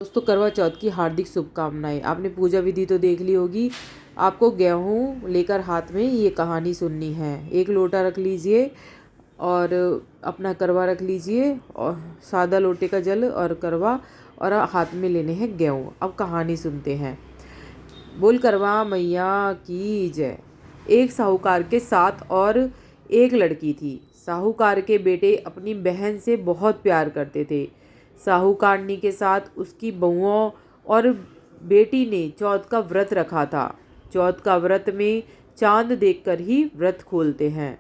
दोस्तों, करवा चौथ की हार्दिक शुभकामनाएं। आपने पूजा विधि तो देख ली होगी। आपको गेहूं लेकर हाथ में ये कहानी सुननी है। एक लोटा रख लीजिए और अपना करवा रख लीजिए और सादा लोटे का जल और करवा, और हाथ में लेने हैं गेहूं। अब कहानी सुनते हैं। बोल करवा मैया की जय। एक साहूकार के साथ और एक लड़की थी। साहूकार के बेटे अपनी बहन से बहुत प्यार करते थे। साहूकारनी के साथ उसकी बहुओं और बेटी ने चौथ का व्रत रखा था। चौथ का व्रत में चांद देखकर ही व्रत खोलते हैं।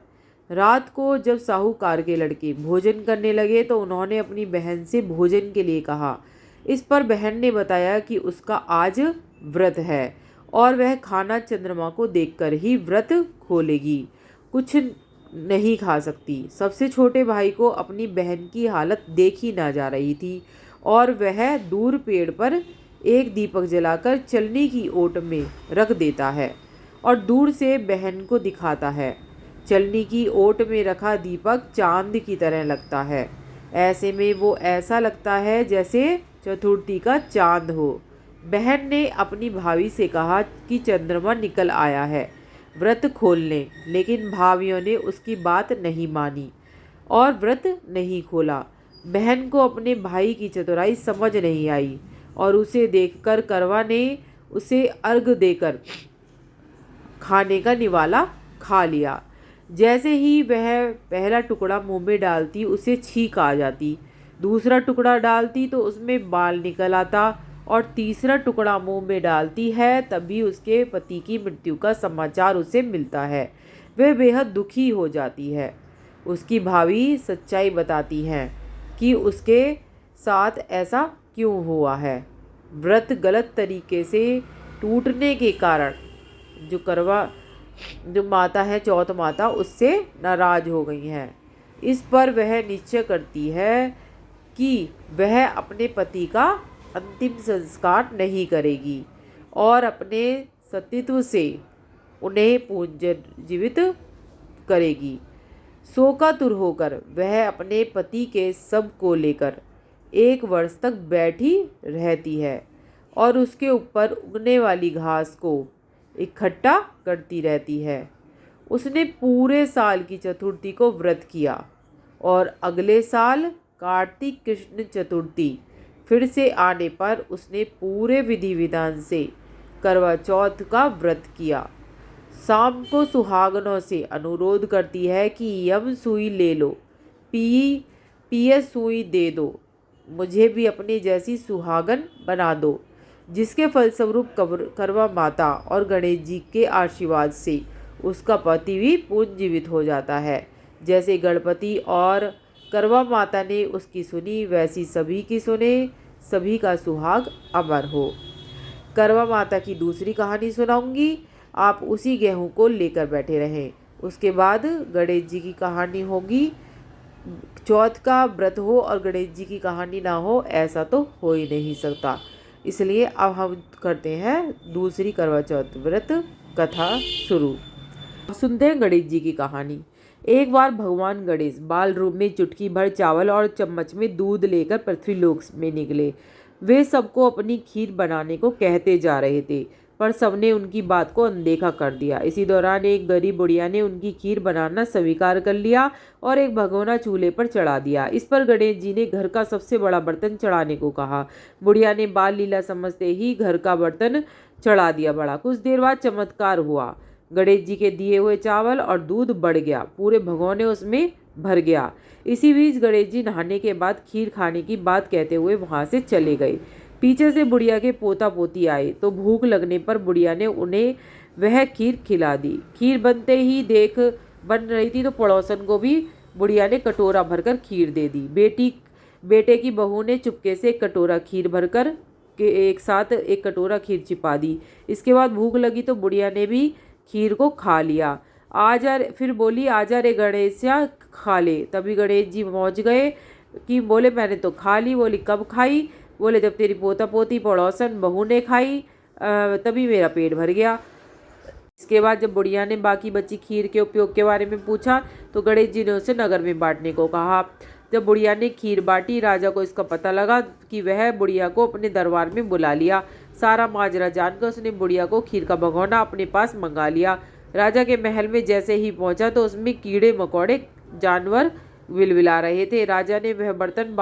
रात को जब साहूकार के लड़के भोजन करने लगे तो उन्होंने अपनी बहन से भोजन के लिए कहा। इस पर बहन ने बताया कि उसका आज व्रत है और वह खाना चंद्रमा को देखकर ही व्रत खोलेगी, कुछ नहीं खा सकती। सबसे छोटे भाई को अपनी बहन की हालत देखी ना जा रही थी और वह दूर पेड़ पर एक दीपक जलाकर चलनी की ओट में रख देता है और दूर से बहन को दिखाता है। चलनी की ओट में रखा दीपक चांद की तरह लगता है। ऐसे में वो ऐसा लगता है जैसे चतुर्थी का चांद हो। बहन ने अपनी भाभी से कहा कि चंद्रमा निकल आया है, व्रत खोल लें, लेकिन भाभियों ने उसकी बात नहीं मानी और व्रत नहीं खोला। बहन को अपने भाई की चतुराई समझ नहीं आई और उसे देखकर करवा ने उसे अर्घ देकर खाने का निवाला खा लिया। जैसे ही वह पहला टुकड़ा मुंह में डालती उसे छींक आ जाती, दूसरा टुकड़ा डालती तो उसमें बाल निकल आता और तीसरा टुकड़ा मुंह में डालती है तभी उसके पति की मृत्यु का समाचार उसे मिलता है। वह बेहद दुखी हो जाती है। उसकी भाभी सच्चाई बताती हैं कि उसके साथ ऐसा क्यों हुआ है। व्रत गलत तरीके से टूटने के कारण जो माता है, चौथ माता, उससे नाराज हो गई हैं। इस पर वह निश्चय करती है कि वह अपने पति का अंतिम संस्कार नहीं करेगी और अपने सतीत्व से उन्हें पुनर्जीवित करेगी। शोकातुर होकर वह अपने पति के शव को लेकर 1 वर्ष तक बैठी रहती है और उसके ऊपर उगने वाली घास को इकट्ठा करती रहती है। उसने पूरे साल की चतुर्थी को व्रत किया और अगले साल कार्तिक कृष्ण चतुर्थी फिर से आने पर उसने पूरे विधि विधान से करवा चौथ का व्रत किया। शाम को सुहागनों से अनुरोध करती है कि यम सुई ले लो, पीएस सुई दे दो, मुझे भी अपने जैसी सुहागन बना दो। जिसके फलस्वरूप करवा माता और गणेश जी के आशीर्वाद से उसका पति भी पुनर्जीवित हो जाता है। जैसे गणपति और करवा माता ने उसकी सुनी वैसी सभी की सुने, सभी का सुहाग अमर हो। करवा माता की दूसरी कहानी सुनाऊंगी, आप उसी गेहूं को लेकर बैठे रहें। उसके बाद गणेश जी की कहानी होगी। चौथ का व्रत हो और गणेश जी की कहानी ना हो, ऐसा तो हो ही नहीं सकता। इसलिए अब हम करते हैं दूसरी करवा चौथ व्रत कथा शुरू। अब सुनते हैं गणेश जी की कहानी। एक बार भगवान गणेश बाल रूप में चुटकी भर चावल और चम्मच में दूध लेकर पृथ्वीलोक में निकले। वे सबको अपनी खीर बनाने को कहते जा रहे थे, पर सबने उनकी बात को अनदेखा कर दिया। इसी दौरान एक गरीब बुढ़िया ने उनकी खीर बनाना स्वीकार कर लिया और एक भगोना चूल्हे पर चढ़ा दिया। इस पर गणेश जी ने घर का सबसे बड़ा बर्तन चढ़ाने को कहा। बुढ़िया ने बाल लीला समझते ही घर का बर्तन चढ़ा दिया। बड़ा कुछ देर बाद चमत्कार हुआ। गणेश जी के दिए हुए चावल और दूध बढ़ गया, पूरे भगोने उसमें भर गया। इसी बीच गणेश जी नहाने के बाद खीर खाने की बात कहते हुए वहां से चले गए। पीछे से बुढ़िया के पोता पोती आए तो भूख लगने पर बुढ़िया ने उन्हें वह खीर खिला दी। खीर बनते ही बन रही थी तो पड़ोसन को भी बुढ़िया ने कटोरा भरकर खीर दे दी। बेटे की बहू ने चुपके से एक कटोरा खीर भरकर के एक साथ एक कटोरा खीर छिपा दी। इसके बाद भूख लगी तो बुढ़िया ने भी खीर को खा लिया। फिर बोली, आजा रे गणेश खा ले। तभी गणेश जी पहुँच गए कि बोले, मैंने तो खा ली। बोली, कब खाई? बोले, जब तेरी पोता पोती पड़ोसन बहू ने खाई तभी मेरा पेट भर गया। इसके बाद जब बुढ़िया ने बाकी बची खीर के उपयोग के बारे में पूछा तो गणेश जी ने उसे नगर में बांटने को कहा। जब बुढ़िया ने खीर बांटी, राजा को इसका पता लगा कि वह बुढ़िया को अपने दरबार में बुला लिया। सारा माजरा जानकर उसने बुढ़िया को खीर का भगोना अपने पास मंगा लिया। राजा के महल में जैसे ही पहुंचा तो उसमें कीड़े मकोड़े जानवर विलविला रहे थे। राजा ने वह बर्तन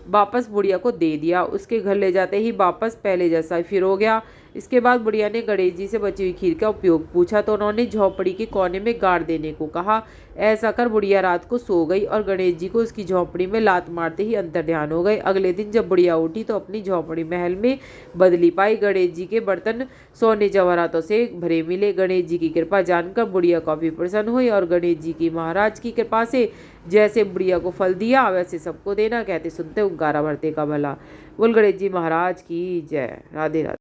वापस बुढ़िया को दे दिया। उसके घर ले जाते ही वापस पहले जैसा फिर हो गया। इसके बाद बुढ़िया ने गणेश जी से बची हुई खीर का उपयोग पूछा तो उन्होंने झोंपड़ी के कोने में गाड़ देने को कहा। ऐसा कर बुढ़िया रात को सो गई और गणेश जी को उसकी झोंपड़ी में लात मारते ही अंतर्ध्यान हो गए। अगले दिन जब बुढ़िया उठी तो अपनी झोंपड़ी महल में बदली पाई। गणेश जी के बर्तन सोने जवाहरातों से भरे मिले। गणेश जी की कृपा जानकर बुढ़िया काफी प्रसन्न हुई और गणेश जी की महाराज की कृपा से जैसे बुढ़िया को फल दिया वैसे सबको देना। कहते सुनते हुंकारा भरते का भला। बोल गणेश जी महाराज की जय। राधे राधे।